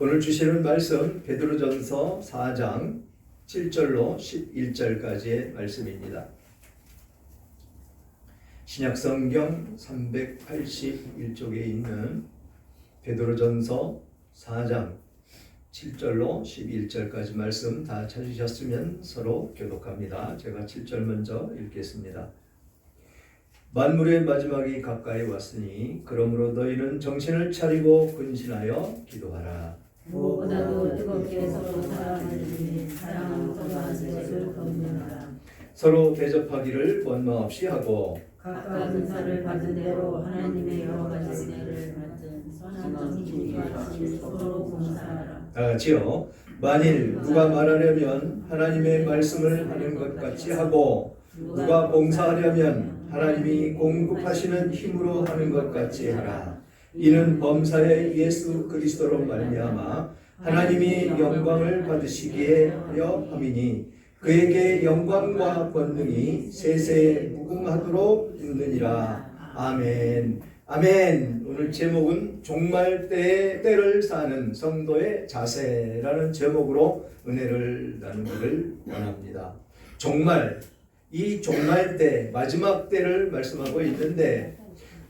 오늘 주시는 말씀 베드로전서 4장 7절로 11절까지의 말씀입니다. 신약성경 381쪽에 있는 베드로전서 4장 7절로 11절까지 말씀 다 찾으셨으면 서로 교독합니다. 제가 7절 먼저 읽겠습니다. 만물의 마지막이 가까이 왔으니 그러므로 너희는 정신을 차리고 근신하여 기도하라. 무엇보다도 뜨겁게 서로 사랑하는 사랑하는 것을 검증하라. 서로 대접하기를 원망 없이 하고 각각 은사를 받은 대로 하나님의 여러 가지 은혜를 받은 선한 정신과 같이 서로 봉사하라. 다 같이요. 만일 누가 말하려면 하나님의 말씀을 하는 것 같이 하고 누가 봉사하려면 하나님이 공급하시는 힘으로 하는 것 같이 하라. 이는 범사의 예수 그리스도로 말미암아 하나님이 영광을 받으시기에 하려 함이니 그에게 영광과 권능이 세세에 무궁하도록 있느니라. 아멘. 아멘. 오늘 제목은 종말 때의 때를 사는 성도의 자세라는 제목으로 은혜를 나누기를 원합니다. 종말, 이 종말 때, 마지막 때를 말씀하고 있는데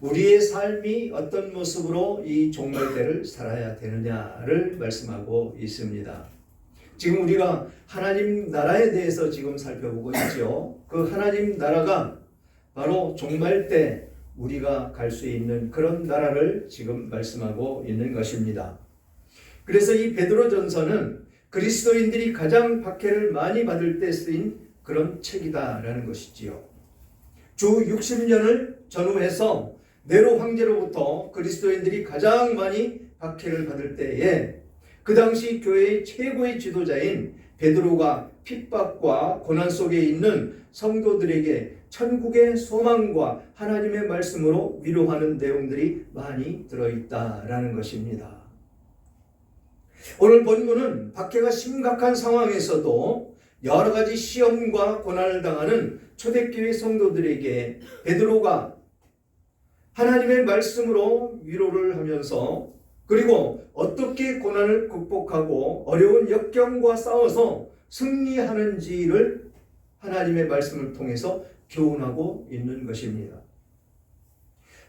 우리의 삶이 어떤 모습으로 이 종말 때를 살아야 되느냐를 말씀하고 있습니다. 지금 우리가 하나님 나라에 대해서 지금 살펴보고 있죠. 그 하나님 나라가 바로 종말 때 우리가 갈 수 있는 그런 나라를 지금 말씀하고 있는 것입니다. 그래서 이 베드로전서는 그리스도인들이 가장 박해를 많이 받을 때 쓰인 그런 책이다라는 것이지요. 주 60년을 전후해서 네로 황제로부터 그리스도인들이 가장 많이 박해를 받을 때에 그 당시 교회의 최고의 지도자인 베드로가 핍박과 고난 속에 있는 성도들에게 천국의 소망과 하나님의 말씀으로 위로하는 내용들이 많이 들어있다라는 것입니다. 오늘 본문은 박해가 심각한 상황에서도 여러 가지 시험과 고난을 당하는 초대교회 성도들에게 베드로가 하나님의 말씀으로 위로를 하면서 그리고 어떻게 고난을 극복하고 어려운 역경과 싸워서 승리하는지를 하나님의 말씀을 통해서 교훈하고 있는 것입니다.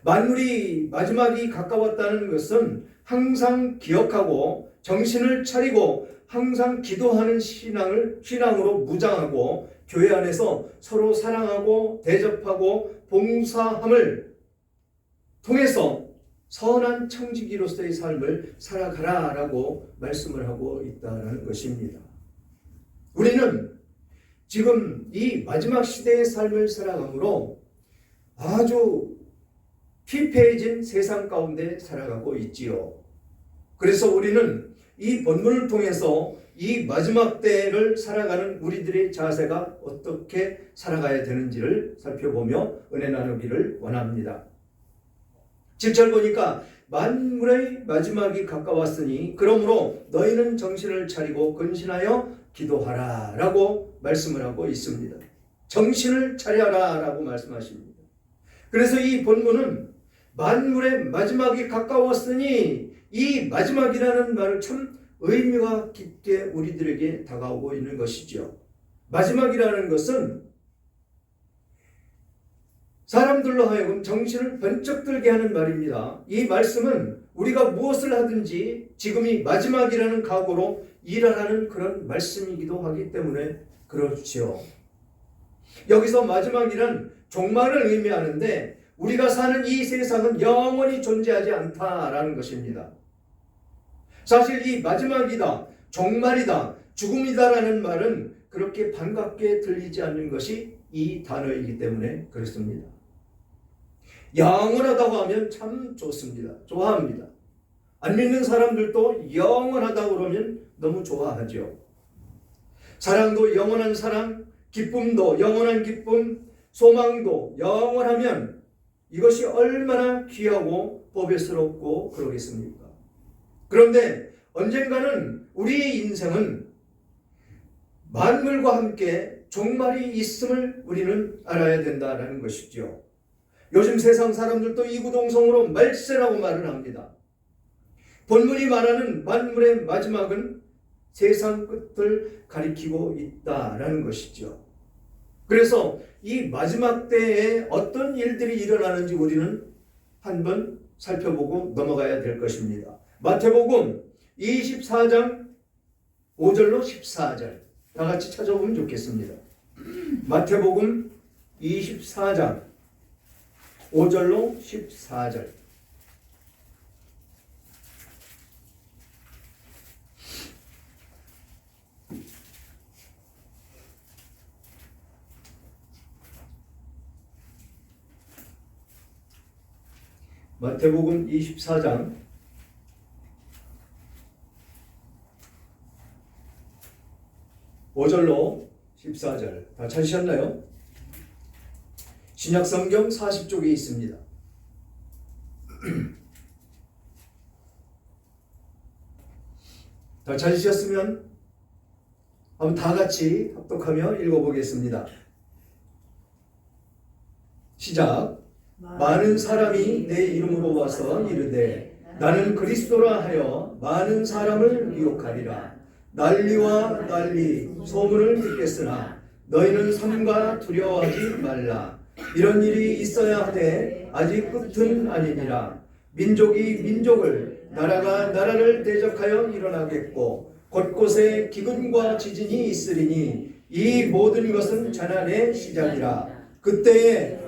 만물이 마지막이 가까웠다는 것은 항상 기억하고 정신을 차리고 항상 기도하는 신앙으로 무장하고 교회 안에서 서로 사랑하고 대접하고 봉사함을 통해서 선한 청지기로서의 삶을 살아가라라고 말씀을 하고 있다는 것입니다. 우리는 지금 이 마지막 시대의 삶을 살아가므로 아주 피폐해진 세상 가운데 살아가고 있지요. 그래서 우리는 이 본문을 통해서 이 마지막 때를 살아가는 우리들의 자세가 어떻게 살아가야 되는지를 살펴보며 은혜 나누기를 원합니다. 7절 보니까 만물의 마지막이 가까웠으니 그러므로 너희는 정신을 차리고 근신하여 기도하라 라고 말씀을 하고 있습니다. 정신을 차려라 라고 말씀하십니다. 그래서 이 본문은 만물의 마지막이 가까웠으니 이 마지막이라는 말을 참 의미가 깊게 우리들에게 다가오고 있는 것이죠. 마지막이라는 것은 사람들로 하여금 정신을 번쩍 들게 하는 말입니다. 이 말씀은 우리가 무엇을 하든지 지금이 마지막이라는 각오로 일하라는 그런 말씀이기도 하기 때문에 그렇지요. 여기서 마지막이란 종말을 의미하는데 우리가 사는 이 세상은 영원히 존재하지 않다라는 것입니다. 사실 이 마지막이다, 종말이다, 죽음이다라는 말은 그렇게 반갑게 들리지 않는 것이 이 단어이기 때문에 그렇습니다. 영원하다고 하면 참 좋습니다. 좋아합니다. 안 믿는 사람들도 영원하다고 그러면 너무 좋아하죠. 사랑도 영원한 사랑, 기쁨도 영원한 기쁨, 소망도 영원하면 이것이 얼마나 귀하고 보배스럽고 그러겠습니까? 그런데 언젠가는 우리의 인생은 만물과 함께 종말이 있음을 우리는 알아야 된다는 것이죠. 요즘 세상 사람들도 이구동성으로 말세라고 말을 합니다. 본문이 말하는 만물의 마지막은 세상 끝을 가리키고 있다라는 것이죠. 그래서 이 마지막 때에 어떤 일들이 일어나는지 우리는 한번 살펴보고 넘어가야 될 것입니다. 마태복음 24장 5절로 14절 다 같이 찾아보면 좋겠습니다. 마태복음 24장 5절로 14절. 마태복음 24장 5절로 14절 다 찾으셨나요? 신약성경 40쪽에 있습니다. 다 찾으셨으면 한번 다 같이 합독하며 읽어보겠습니다. 시작. 많은 사람이 내 이름으로 와서 이르되 나는 그리스도라 하여 많은 사람을 유혹하리라. 난리와 난리 소문을 듣겠으나 너희는 삼가 두려워하지 말라. 이런 일이 있어야 하되 아직 끝은 아니니라. 민족이 민족을 나라가 나라를 대적하여 일어나겠고 곳곳에 기근과 지진이 있으리니 이 모든 것은 재난의 시작이라. 그때에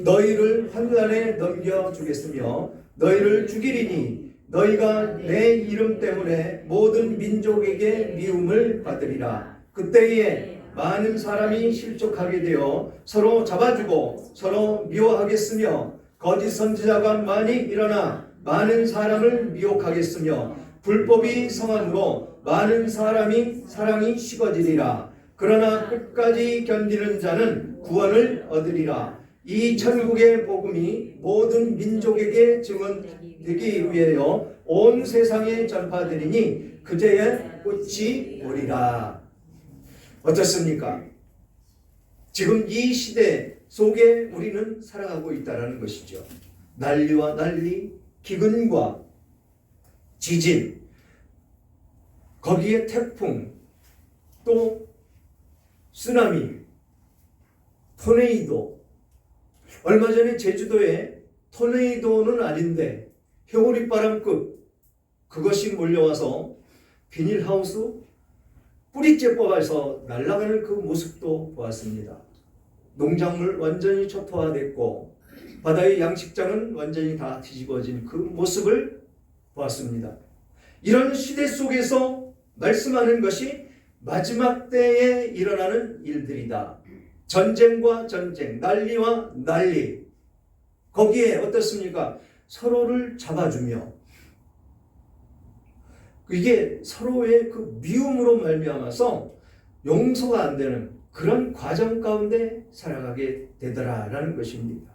너희를 환난에 넘겨주겠으며 너희를 죽이리니 너희가 내 이름 때문에 모든 민족에게 미움을 받으리라. 그때에 많은 사람이 실족하게 되어 서로 잡아주고 서로 미워하겠으며 거짓 선지자가 많이 일어나 많은 사람을 미혹하겠으며 불법이 성함으로 많은 사랑이 식어지리라. 그러나 끝까지 견디는 자는 구원을 얻으리라. 이 천국의 복음이 모든 민족에게 증언되기 위하여 온 세상에 전파되리니 그제야 끝이 오리라. 어떻습니까? 지금 이 시대 속에 우리는 살아가고 있다는 것이죠. 난리와 난리, 기근과 지진, 거기에 태풍, 또 쓰나미, 토네이도. 얼마 전에 제주도에 토네이도는 아닌데 회오리바람급 그것이 몰려와서 비닐하우스 뿌리째 뽑아서 날아가는 그 모습도 보았습니다. 농작물 완전히 초토화됐고 바다의 양식장은 완전히 다 뒤집어진 그 모습을 보았습니다. 이런 시대 속에서 말씀하는 것이 마지막 때에 일어나는 일들이다. 전쟁과 전쟁, 난리와 난리. 거기에 어떻습니까? 서로를 잡아주며 이게 서로의 그 미움으로 말미암아서 용서가 안 되는 그런 과정 가운데 살아가게 되더라라는 것입니다.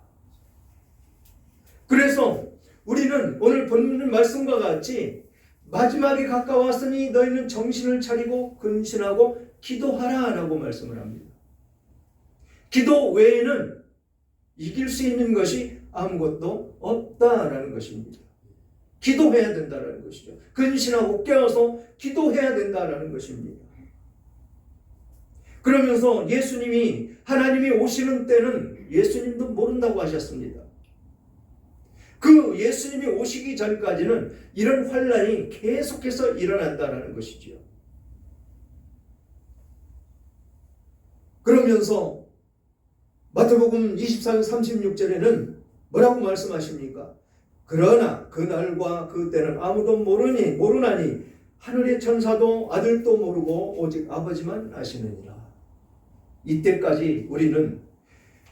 그래서 우리는 오늘 본문 말씀과 같이 마지막이 가까웠으니 너희는 정신을 차리고 근신하고 기도하라라고 말씀을 합니다. 기도 외에는 이길 수 있는 것이 아무것도 없다라는 것입니다. 기도해야 된다는 것이죠. 근신하고 깨어서 기도해야 된다는 것입니다. 그러면서 예수님이 하나님이 오시는 때는 예수님도 모른다고 하셨습니다. 그 예수님이 오시기 전까지는 이런 환란이 계속해서 일어난다는 것이지요. 그러면서 마태복음 24장 36절에는 뭐라고 말씀하십니까? 그러나 그날과 그때는 아무도 모르나니 하늘의 천사도 아들도 모르고 오직 아버지만 아시느니라. 이때까지 우리는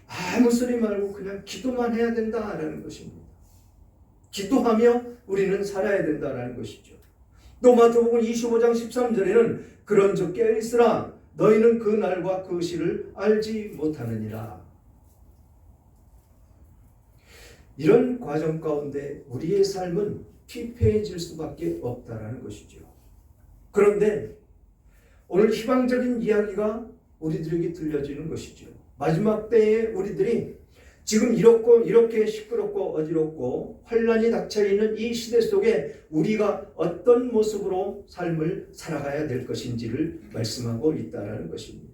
아무 소리 말고 그냥 기도만 해야 된다라는 것입니다. 기도하며 우리는 살아야 된다라는 것이죠. 또 마태복음 25장 13절에는 그런즉 깨어있으라 너희는 그 날과 그 시를 알지 못하느니라. 이런 과정 가운데 우리의 삶은 피폐해질 수밖에 없다라는 것이죠. 그런데 오늘 희망적인 이야기가 우리들에게 들려지는 것이죠. 마지막 때에 우리들이 지금 이렇게 시끄럽고 어지럽고 환란이 닥쳐 있는 이 시대 속에 우리가 어떤 모습으로 삶을 살아가야 될 것인지를 말씀하고 있다는 것입니다.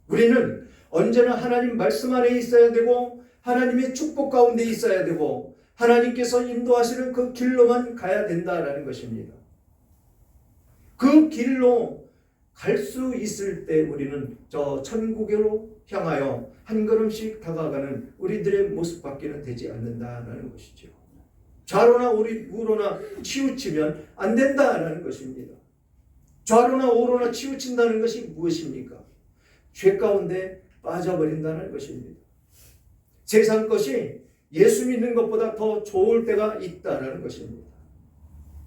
우리는 언제나 하나님 말씀 안에 있어야 되고 하나님의 축복 가운데 있어야 되고 하나님께서 인도하시는 그 길로만 가야 된다라는 것입니다. 그 길로 갈 수 있을 때 우리는 저 천국으로 향하여 한 걸음씩 다가가는 우리들의 모습밖에는 되지 않는다라는 것이죠. 좌로나 우로나 치우치면 안 된다라는 것입니다. 좌로나 우로나 치우친다는 것이 무엇입니까? 죄 가운데 빠져버린다는 것입니다. 세상 것이 예수 믿는 것보다 더 좋을 때가 있다는 것입니다.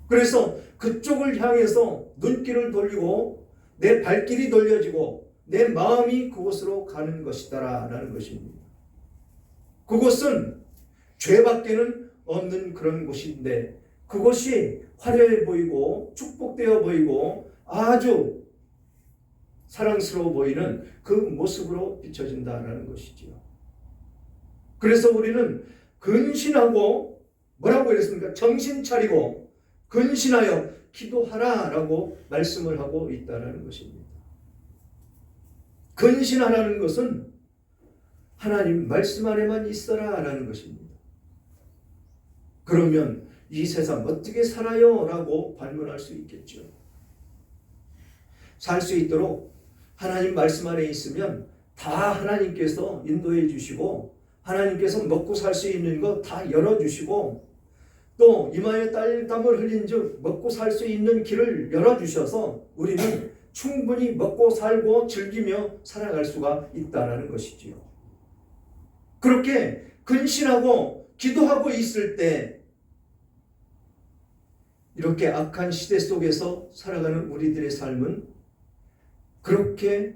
그래서 그쪽을 향해서 눈길을 돌리고 내 발길이 돌려지고 내 마음이 그곳으로 가는 것이다라는 것입니다. 그곳은 죄밖에는 없는 그런 곳인데 그것이 화려해 보이고 축복되어 보이고 아주 사랑스러워 보이는 그 모습으로 비춰진다라는 것이지요. 그래서 우리는 근신하고 뭐라고 그랬습니까? 정신 차리고 근신하여 기도하라라고 말씀을 하고 있다는 것입니다. 근신하라는 것은 하나님 말씀 안에만 있어라라는 것입니다. 그러면 이 세상 어떻게 살아요? 라고 반문할 수 있겠죠. 살 수 있도록 하나님 말씀 안에 있으면 다 하나님께서 인도해 주시고 하나님께서 먹고 살 수 있는 거 다 열어주시고 또 이마에 땀을 흘린 즉 먹고 살 수 있는 길을 열어주셔서 우리는 충분히 먹고 살고 즐기며 살아갈 수가 있다는 것이지요. 그렇게 근신하고 기도하고 있을 때 이렇게 악한 시대 속에서 살아가는 우리들의 삶은 그렇게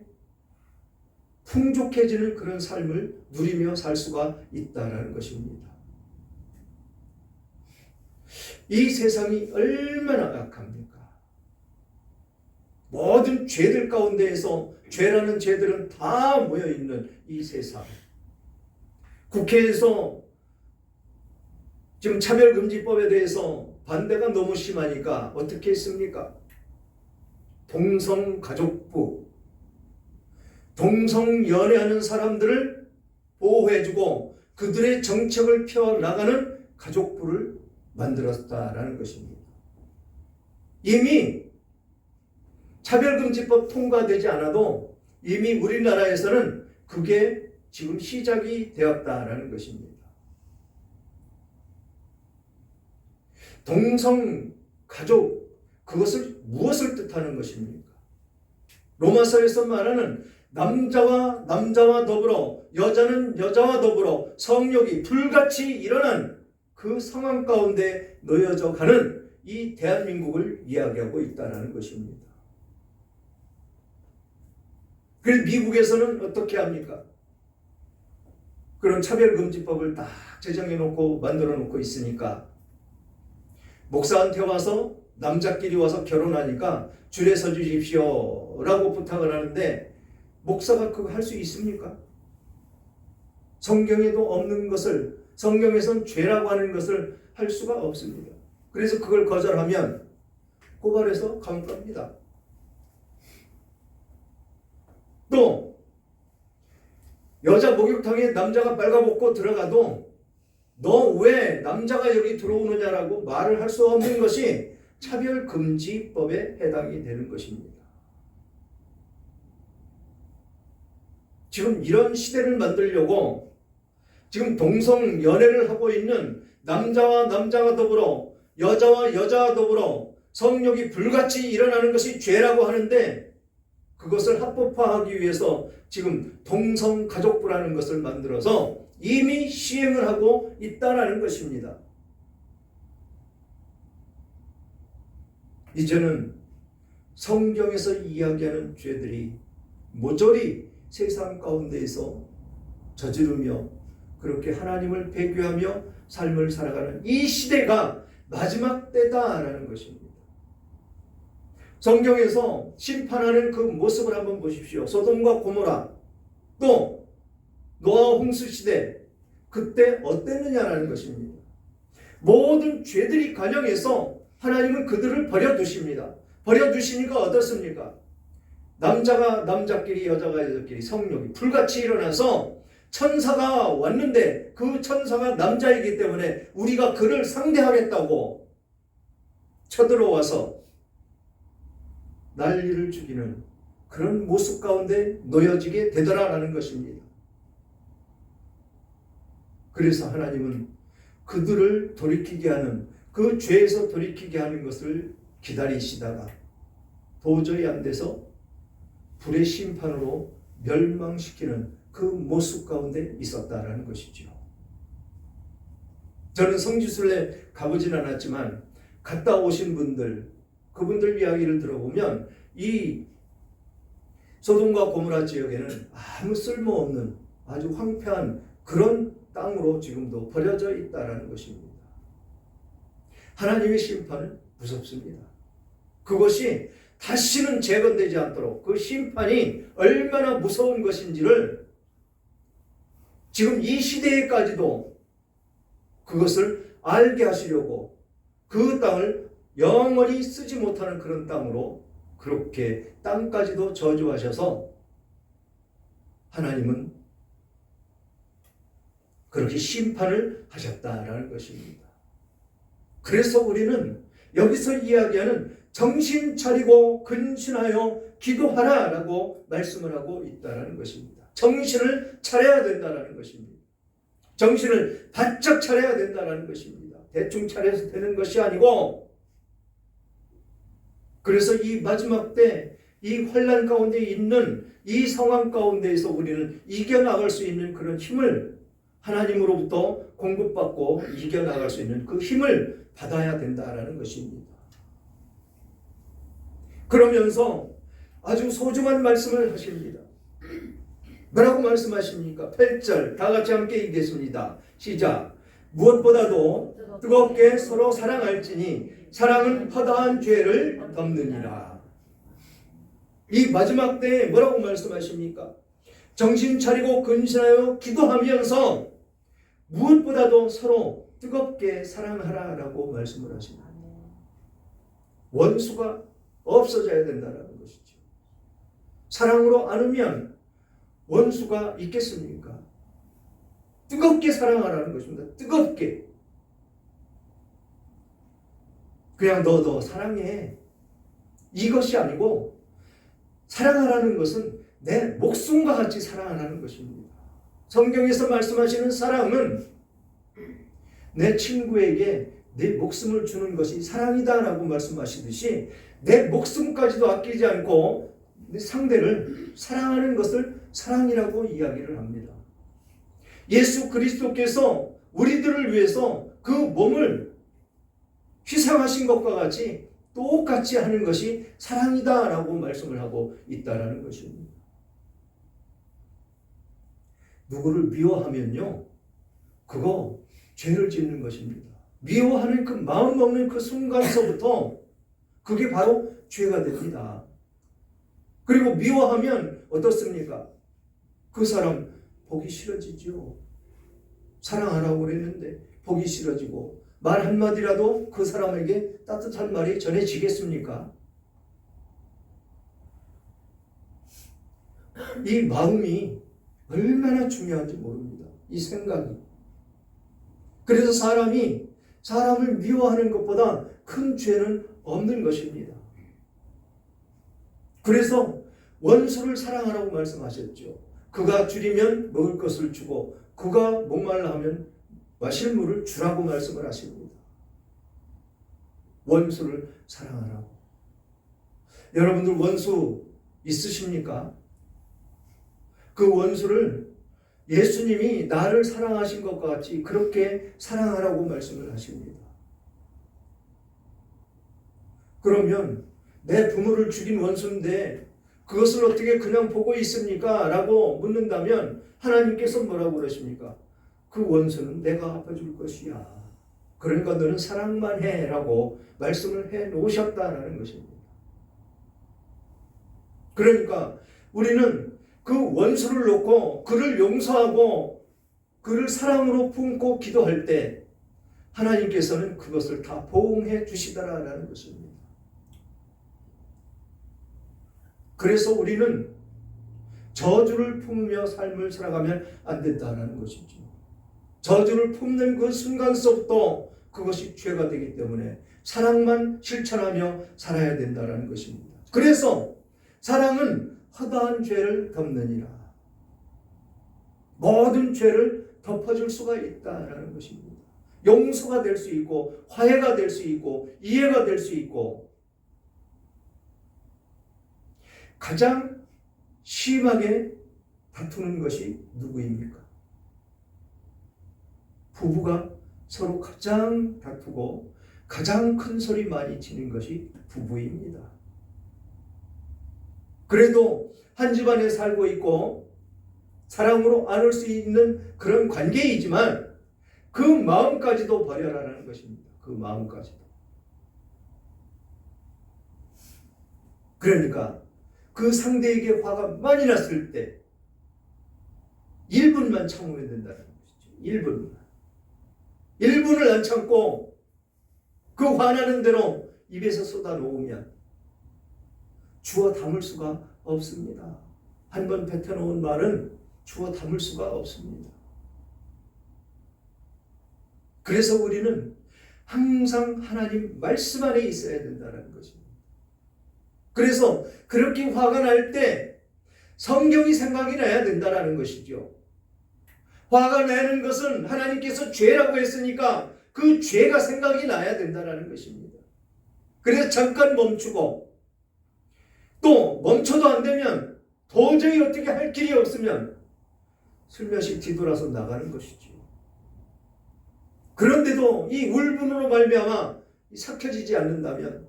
풍족해지는 그런 삶을 누리며 살 수가 있다는 것입니다. 이 세상이 얼마나 악합니까? 모든 죄들 가운데에서 죄라는 죄들은 다 모여있는 이 세상. 국회에서 지금 차별금지법에 대해서 반대가 너무 심하니까 어떻게 했습니까? 동성가족부, 동성연애하는 사람들을 보호해주고 그들의 정책을 펴나가는 가족부를 만들었다라는 것입니다. 이미 차별금지법 통과되지 않아도 이미 우리나라에서는 그게 지금 시작이 되었다라는 것입니다. 동성가족, 그것을 무엇을 뜻하는 것입니까? 로마서에서 말하는 남자와 더불어 여자는 여자와 더불어 성욕이 불같이 일어난 그 상황 가운데 놓여져 가는 이 대한민국을 이야기하고 있다는 것입니다. 그래서 미국에서는 어떻게 합니까? 그런 차별금지법을 딱 제정해놓고 만들어놓고 있으니까 목사한테 와서 남자끼리 와서 결혼하니까 줄에 서 주십시오 라고 부탁을 하는데 목사가 그거 할 수 있습니까? 성경에도 없는 것을, 성경에선 죄라고 하는 것을 할 수가 없습니다. 그래서 그걸 거절하면 고발해서 감옥 갑니다. 또 여자 목욕탕에 남자가 빨가벗고 들어가도 너 왜 남자가 여기 들어오느냐라고 말을 할 수 없는 것이 차별금지법에 해당이 되는 것입니다. 지금 이런 시대를 만들려고 지금 동성연애를 하고 있는 남자와 더불어 여자와 더불어 성욕이 불같이 일어나는 것이 죄라고 하는데 그것을 합법화하기 위해서 지금 동성가족부라는 것을 만들어서 이미 시행을 하고 있다는 것입니다. 이제는 성경에서 이야기하는 죄들이 모조리 세상 가운데에서 저지르며 그렇게 하나님을 배교하며 삶을 살아가는 이 시대가 마지막 때다라는 것입니다. 성경에서 심판하는 그 모습을 한번 보십시오. 소돔과 고모라, 또 노아 홍수 시대 그때 어땠느냐라는 것입니다. 모든 죄들이 관영해서 하나님은 그들을 버려두십니다. 버려두시니까 어떻습니까? 남자가 남자끼리 여자가 여자끼리 성욕이 불같이 일어나서 천사가 왔는데 그 천사가 남자이기 때문에 우리가 그를 상대하겠다고 쳐들어와서 난리를 죽이는 그런 모습 가운데 놓여지게 되더라라는 것입니다. 그래서 하나님은 그들을 돌이키게 하는 그 죄에서 돌이키게 하는 것을 기다리시다가 도저히 안 돼서 불의 심판으로 멸망시키는 그 모습 가운데 있었다라는 것이죠. 저는 성지순례 가보진 않았지만 갔다 오신 분들, 그분들 이야기를 들어보면 이 소돔과 고모라 지역에는 아무 쓸모없는 아주 황폐한 그런 땅으로 지금도 버려져 있다라는 것입니다. 하나님의 심판은 무섭습니다. 그것이 다시는 재건되지 않도록 그 심판이 얼마나 무서운 것인지를 지금 이 시대에까지도 그것을 알게 하시려고 그 땅을 영원히 쓰지 못하는 그런 땅으로 그렇게 땅까지도 저주하셔서 하나님은 그렇게 심판을 하셨다라는 것입니다. 그래서 우리는 여기서 이야기하는 정신 차리고 근신하여 기도하라라고 말씀을 하고 있다라는 것입니다. 정신을 차려야 된다라는 것입니다. 정신을 바짝 차려야 된다라는 것입니다. 대충 차려서 되는 것이 아니고, 그래서 이 마지막 때 이 환난 가운데 있는 이 상황 가운데에서 우리는 이겨나갈 수 있는 그런 힘을 하나님으로부터 공급받고 이겨나갈 수 있는 그 힘을 받아야 된다라는 것입니다. 그러면서 아주 소중한 말씀을 하십니다. 뭐라고 말씀하십니까? 8절 다 같이 함께 읽겠습니다. 시작. 무엇보다도 뜨겁게 서로 사랑할지니 사랑은 허다한 죄를 덮느니라. 이 마지막 때에 뭐라고 말씀하십니까? 정신 차리고 근신하여 기도하면서 무엇보다도 서로 뜨겁게 사랑하라라고 말씀을 하십니다. 원수가 없어져야 된다는 것이죠. 사랑으로 안으면 원수가 있겠습니까? 뜨겁게 사랑하라는 것입니다. 뜨겁게. 그냥 너 사랑해. 이것이 아니고 사랑하라는 것은 내 목숨과 같이 사랑하라는 것입니다. 성경에서 말씀하시는 사랑은 내 친구에게 내 목숨을 주는 것이 사랑이다라고 말씀하시듯이 내 목숨까지도 아끼지 않고 내 상대를 사랑하는 것을 사랑이라고 이야기를 합니다. 예수 그리스도께서 우리들을 위해서 그 몸을 희생하신 것과 같이 똑같이 하는 것이 사랑이다라고 말씀을 하고 있다라는 것입니다. 누구를 미워하면요, 그거 죄를 짓는 것입니다. 미워하는 그 마음 먹는 그 순간서부터 그게 바로 죄가 됩니다. 그리고 미워하면 어떻습니까? 그 사람 보기 싫어지죠. 사랑하라고 그랬는데 보기 싫어지고 말 한마디라도 그 사람에게 따뜻한 말이 전해지겠습니까? 이 마음이 얼마나 중요한지 모릅니다. 이 생각이. 그래서 사람이 사람을 미워하는 것보다 큰 죄는 없는 것입니다. 그래서 원수를 사랑하라고 말씀하셨죠. 그가 줄이면 먹을 것을 주고 그가 목말라 하면 마실 물을 주라고 말씀을 하십니다. 원수를 사랑하라고. 여러분들 원수 있으십니까? 그 원수를 예수님이 나를 사랑하신 것과 같이 그렇게 사랑하라고 말씀을 하십니다. 그러면 내 부모를 죽인 원수인데 그것을 어떻게 그냥 보고 있습니까? 라고 묻는다면 하나님께서 뭐라고 그러십니까? 그 원수는 내가 갚아줄 것이야. 그러니까 너는 사랑만 해 라고 말씀을 해 놓으셨다라는 것입니다. 그러니까 우리는 그 원수를 놓고 그를 용서하고 그를 사랑으로 품고 기도할 때 하나님께서는 그것을 다 보응해 주시더라라는 것입니다. 그래서 우리는 저주를 품으며 삶을 살아가면 안 된다는 것이죠. 저주를 품는 그 순간서부터 그것이 죄가 되기 때문에 사랑만 실천하며 살아야 된다는 것입니다. 그래서 사랑은 허다한 죄를 덮느니라. 모든 죄를 덮어줄 수가 있다는 것입니다. 용서가 될 수 있고 화해가 될 수 있고 이해가 될 수 있고 가장 심하게 다투는 것이 누구입니까? 부부가 서로 가장 다투고 가장 큰 소리 많이 치는 것이 부부입니다. 그래도 한 집안에 살고 있고 사랑으로 안을 수 있는 그런 관계이지만 그 마음까지도 버려라라는 것입니다. 그 마음까지도. 그러니까 그 상대에게 화가 많이 났을 때 1분만 참으면 된다는 것이죠. 1분만. 1분을 안 참고 그 화나는 대로 입에서 쏟아놓으면 주워 담을 수가 없습니다. 한번 뱉어놓은 말은 주워 담을 수가 없습니다. 그래서 우리는 항상 하나님 말씀 안에 있어야 된다는 것입니다. 그래서 그렇게 화가 날 때 성경이 생각이 나야 된다는 것이죠. 화가 나는 것은 하나님께서 죄라고 했으니까 그 죄가 생각이 나야 된다는 것입니다. 그래서 잠깐 멈추고 또 멈춰도 안 되면 도저히 어떻게 할 길이 없으면 슬며시 뒤돌아서 나가는 것이죠. 그런데도 이 울분으로 말미암아 삭혀지지 않는다면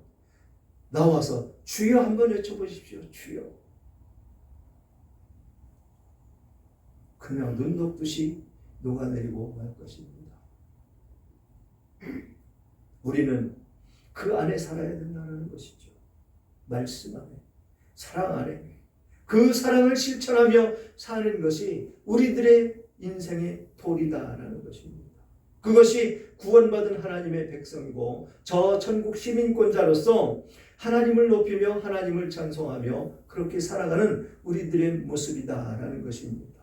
나와서 주여 한번 외쳐보십시오. 주여. 그냥 눈 녹듯이 녹아내리고 말 것입니다. 우리는 그 안에 살아야 된다는 것이죠. 말씀 안에, 사랑 안에. 그 사랑을 실천하며 사는 것이 우리들의 인생의 도리다라는 것입니다. 그것이 구원받은 하나님의 백성이고 저 천국 시민권자로서 하나님을 높이며 하나님을 찬송하며 그렇게 살아가는 우리들의 모습이다라는 것입니다.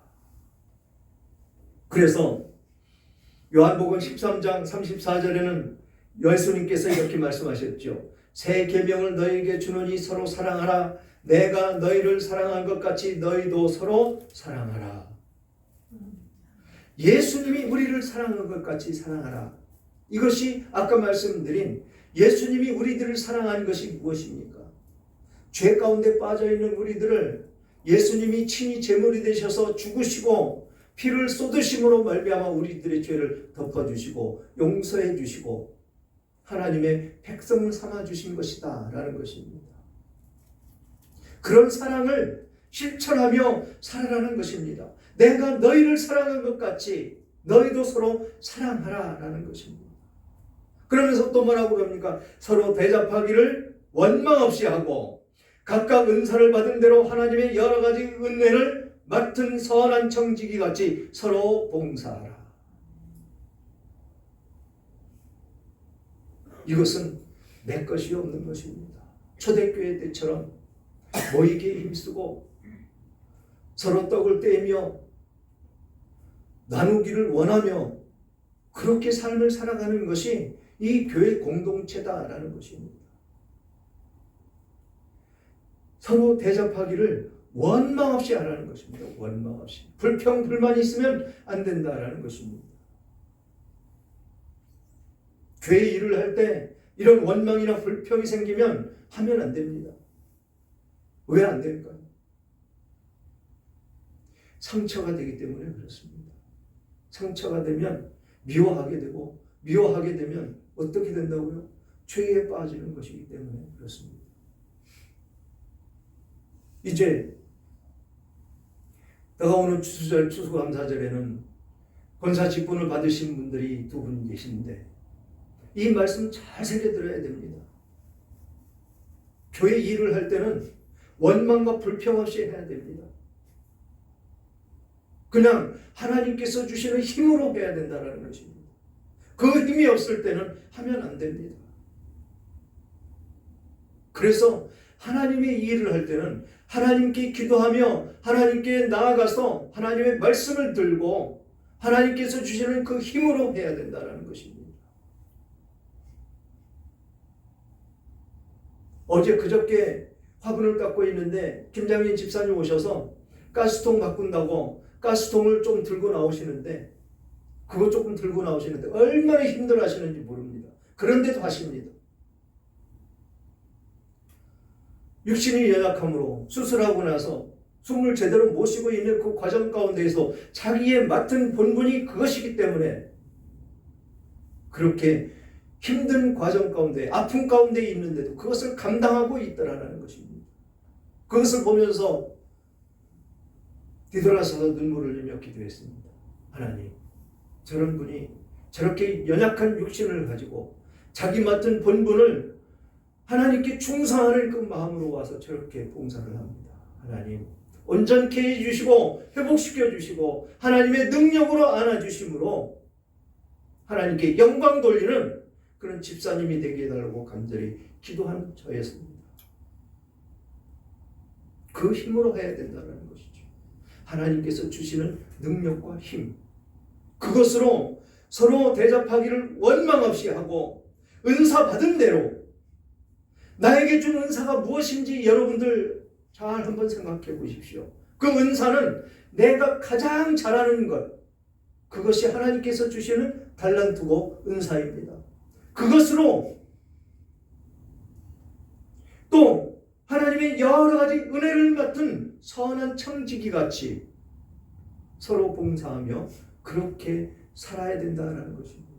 그래서 요한복음 13장 34절에는 예수님께서 이렇게 말씀하셨죠. 새 계명을 너희에게 주노니 서로 사랑하라. 내가 너희를 사랑한 것 같이 너희도 서로 사랑하라. 예수님이 우리를 사랑한 것 같이 사랑하라. 이것이 아까 말씀드린 예수님이 우리들을 사랑한 것이 무엇입니까? 죄 가운데 빠져있는 우리들을 예수님이 친히 제물이 되셔서 죽으시고 피를 쏟으심으로 말미암아 우리들의 죄를 덮어주시고 용서해 주시고 하나님의 백성을 삼아주신 것이다 라는 것입니다. 그런 사랑을 실천하며 살아가는 것입니다. 내가 너희를 사랑한 것 같이 너희도 서로 사랑하라 라는 것입니다. 그러면서 또 뭐라고 그럽니까? 서로 대접하기를 원망 없이 하고 각각 은사를 받은 대로 하나님의 여러 가지 은혜를 맡은 선한 청지기 같이 서로 봉사하라. 이것은 내 것이 없는 것입니다. 초대교회 때처럼 모이기에 힘쓰고 서로 떡을 떼며 나누기를 원하며 그렇게 삶을 살아가는 것이 이 교회 공동체다라는 것입니다. 서로 대접하기를 원망 없이 하라는 것입니다. 원망 없이. 불평, 불만이 있으면 안 된다라는 것입니다. 교회 일을 할 때 이런 원망이나 불평이 생기면 하면 안 됩니다. 왜 안 될까요? 상처가 되기 때문에 그렇습니다. 상처가 되면 미워하게 되고 미워하게 되면 어떻게 된다고요? 죄에 빠지는 것이기 때문에 그렇습니다. 이제 다가오는 추수절 추수감사절에는 권사 직분을 받으신 분들이 두 분 계신데 이 말씀 잘 새겨들어야 됩니다. 교회 일을 할 때는 원망과 불평 없이 해야 됩니다. 그냥 하나님께서 주시는 힘으로 해야 된다는 것입니다. 그 힘이 없을 때는 하면 안 됩니다. 그래서 하나님의 일을 할 때는 하나님께 기도하며 하나님께 나아가서 하나님의 말씀을 들고 하나님께서 주시는 그 힘으로 해야 된다는 것입니다. 어제 그저께 화분을 닦고 있는데 김장인 집사님 오셔서 가스통 바꾼다고 가스통을 좀 들고 나오시는데 그거 조금 들고 나오시는데 얼마나 힘들어 하시는지 모릅니다. 그런데도 하십니다. 육신이 연약함으로 수술하고 나서 숨을 제대로 못 쉬고 있는 그 과정 가운데에서 자기의 맡은 본분이 그것이기 때문에 그렇게 힘든 과정 가운데 아픔 가운데 있는데도 그것을 감당하고 있더라는 것입니다. 그것을 보면서 뒤돌아서서 눈물을 흘리며 기도했습니다. 하나님, 저런 분이 저렇게 연약한 육신을 가지고 자기 맡은 본분을 하나님께 충성하는 그 마음으로 와서 저렇게 봉사를 합니다. 하나님, 온전케 해주시고 회복시켜 주시고 하나님의 능력으로 안아주심으로 하나님께 영광 돌리는 그런 집사님이 되게 해달라고 간절히 기도한 저였습니다. 그 힘으로 해야 된다는 것이죠. 하나님께서 주시는 능력과 힘, 그것으로 서로 대접하기를 원망 없이 하고 은사 받은 대로 나에게 준 은사가 무엇인지 여러분들 잘 한번 생각해 보십시오. 그 은사는 내가 가장 잘하는 것, 그것이 하나님께서 주시는 달란트고 은사입니다. 그것으로 또 하나님의 여러 가지 은혜를 맡은 선한 청지기 같이 서로 봉사하며 그렇게 살아야 된다는 것입니다.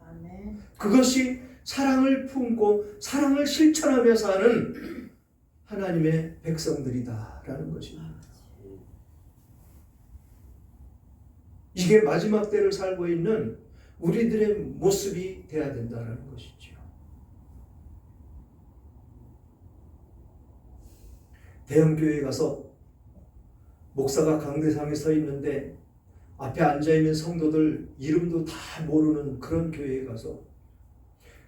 아멘. 그것이 사랑을 품고 사랑을 실천하며 사는 하나님의 백성들이다라는 것입니다. 이게 마지막 때를 살고 있는 우리들의 모습이 되어야 된다는 것이죠. 대형교회에 가서 목사가 강대상에 서 있는데 앞에 앉아있는 성도들 이름도 다 모르는 그런 교회에 가서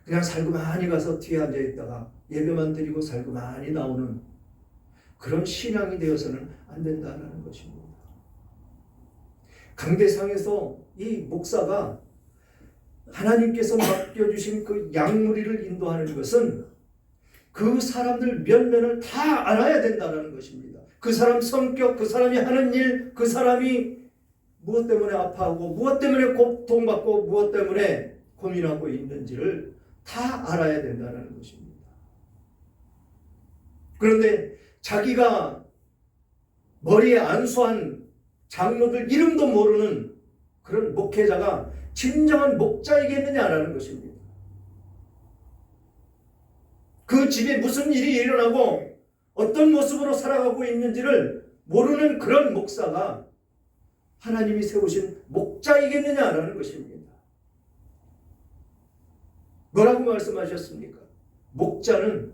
그냥 살고만이 가서 뒤에 앉아있다가 예배만 드리고 살고만이 나오는 그런 신앙이 되어서는 안 된다는 것입니다. 강대상에서 이 목사가 하나님께서 맡겨주신 그 양무리를 인도하는 것은 그 사람들 면면을 다 알아야 된다는 것입니다. 그 사람 성격, 그 사람이 하는 일, 그 사람이 무엇 때문에 아파하고 무엇 때문에 고통받고 무엇 때문에 고민하고 있는지를 다 알아야 된다는 것입니다. 그런데 자기가 머리에 안수한 장로들 이름도 모르는 그런 목회자가 진정한 목자이겠느냐라는 것입니다. 그 집에 무슨 일이 일어나고 어떤 모습으로 살아가고 있는지를 모르는 그런 목사가 하나님이 세우신 목자이겠느냐라는 것입니다. 뭐라고 말씀하셨습니까? 목자는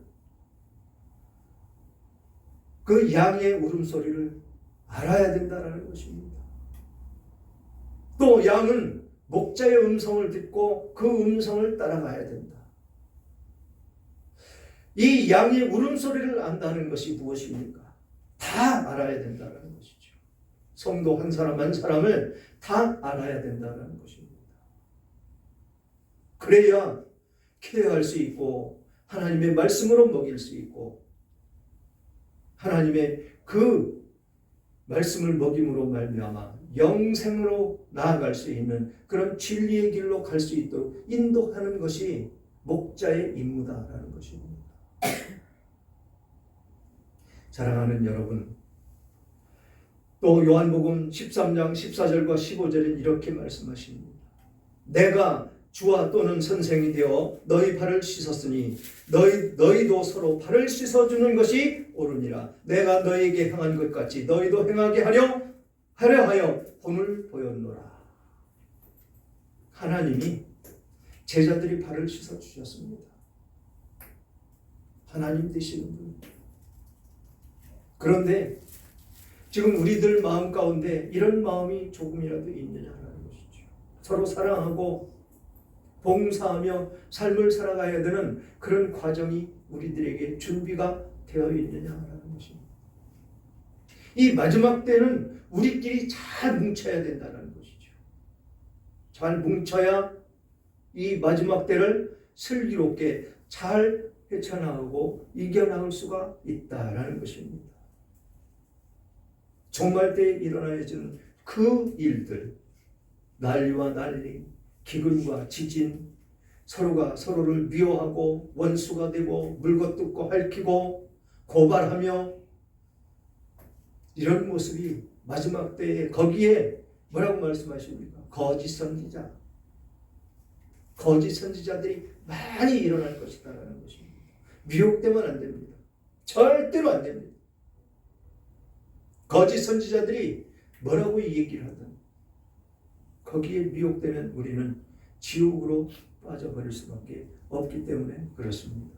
그 양의 울음소리를 알아야 된다는 것입니다. 또 양은 목자의 음성을 듣고 그 음성을 따라가야 된다. 이 양의 울음소리를 안다는 것이 무엇입니까? 다 알아야 된다는 것이죠. 성도 한 사람 한 사람을 다 알아야 된다는 것입니다. 그래야 케어할 수 있고 하나님의 말씀으로 먹일 수 있고 하나님의 그 말씀을 먹임으로 말미암아 영생으로 나아갈 수 있는 그런 진리의 길로 갈 수 있도록 인도하는 것이 목자의 임무다라는 것입니다. 사랑하는 여러분, 또 요한복음 13장 14절과 15절은 이렇게 말씀하십니다. 내가 주와 또는 선생이 되어 너희 발을 씻었으니 너희도 서로 발을 씻어주는 것이 옳으니라. 내가 너희에게 행한 것 같이 너희도 행하게 하려 하여 본을 보였노라. 하나님이 제자들이 발을 씻어주셨습니다. 하나님 되시는 분. 그런데 지금 우리들 마음 가운데 이런 마음이 조금이라도 있느냐라는 것이죠. 서로 사랑하고 봉사하며 삶을 살아가야 되는 그런 과정이 우리들에게 준비가 되어 있느냐라는 것입니다. 이 마지막 때는 우리끼리 잘 뭉쳐야 된다는 것이죠. 잘 뭉쳐야 이 마지막 때를 슬기롭게 잘 헤쳐나가고 이겨나갈 수가 있다라는 것입니다. 종말 때에 일어나야지는 그 일들, 난리와 난리, 기근과 지진, 서로가 서로를 미워하고 원수가 되고 물거뜯고 핥히고 고발하며 이런 모습이 마지막 때에 거기에 뭐라고 말씀하십니까? 거짓 선지자들이 많이 일어날 것이다라는 것입니다. 미혹되면 안 됩니다. 절대로 안 됩니다. 거짓 선지자들이 뭐라고 이 얘기를 하든 거기에 미혹되면 우리는 지옥으로 빠져버릴 수밖에 없기 때문에 그렇습니다.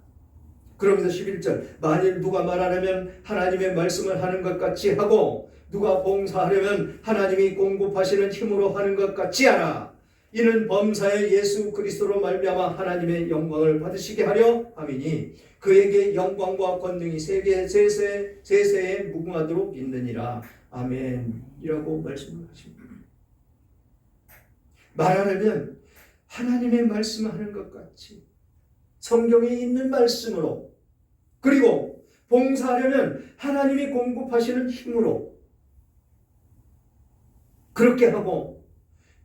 그러면서 11절 만일 누가 말하려면 하나님의 말씀을 하는 것 같이 하고 누가 봉사하려면 하나님이 공급하시는 힘으로 하는 것 같이 하라. 이는 범사의 예수 그리스도로 말미암아 하나님의 영광을 받으시게 하려 함이니 그에게 영광과 권능이 세세에 무궁하도록 있느니라. 아멘. 이라고 말씀을 하십니다. 말하려면 하나님의 말씀하는 것 같이 성경에 있는 말씀으로, 그리고 봉사하려면 하나님이 공급하시는 힘으로 그렇게 하고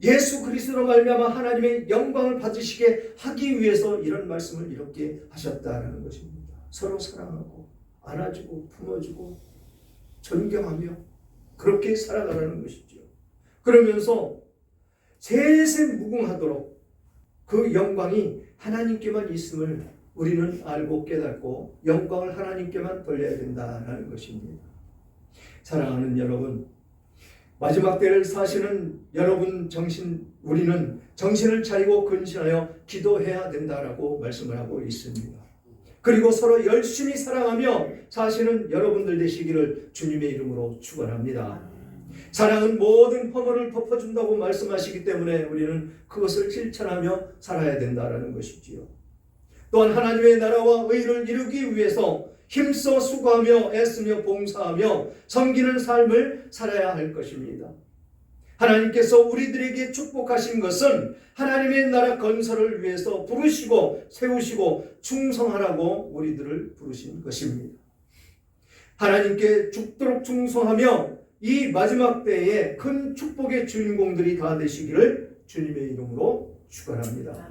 예수 그리스도로 말미암아 하나님의 영광을 받으시게 하기 위해서 이런 말씀을 이렇게 하셨다라는 것입니다. 서로 사랑하고 안아주고 품어주고 존경하며 그렇게 살아가라는 것이죠. 그러면서 세세무궁하도록 그 영광이 하나님께만 있음을 우리는 알고 깨닫고 영광을 하나님께만 돌려야 된다는 것입니다. 사랑하는 여러분, 마지막 때를 사시는 여러분 우리는 정신을 차리고 근신하여 기도해야 된다라고 말씀을 하고 있습니다. 그리고 서로 열심히 사랑하며 사시는 여러분들 되시기를 주님의 이름으로 축원합니다. 사랑은 모든 허물을 덮어준다고 말씀하시기 때문에 우리는 그것을 실천하며 살아야 된다는 것이지요. 또한 하나님의 나라와 의를 이루기 위해서 힘써 수고하며 애쓰며 봉사하며 섬기는 삶을 살아야 할 것입니다. 하나님께서 우리들에게 축복하신 것은 하나님의 나라 건설을 위해서 부르시고 세우시고 충성하라고 우리들을 부르신 것입니다. 하나님께 죽도록 충성하며 이 마지막 때에 큰 축복의 주인공들이 다 되시기를 주님의 이름으로 축원합니다.